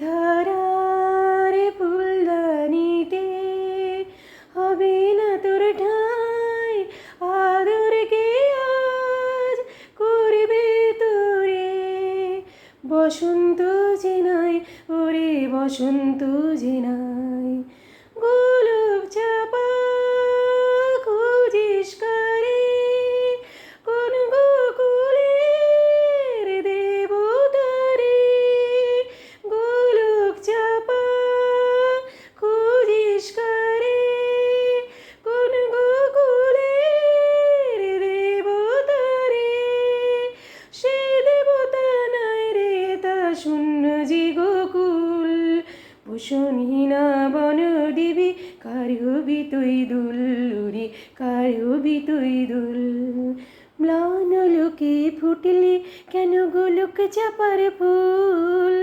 ধারার ফুলদানিতে হবে না তোর ঠাঁই, আদর কে আজ করবে তোরে। বসন্ত যে নাই, ওরে বসন্ত যে নাই, গোলাপ চাপা খুঁজিস কারে, কোন গোকুলের দেবতারে। গোলাপ চাপা খুঁজিস কারে, কোন গোকুলের দেবতারে। সে দেবতা নাই রে তা শূন্য যে গোকুল, পোষণহীনা বনদেবী কার হবি তুই দুল, রে কার হবি তুই দুল। ম্লান লোকে ফুটলে কেন গোলক চাপার ফুল।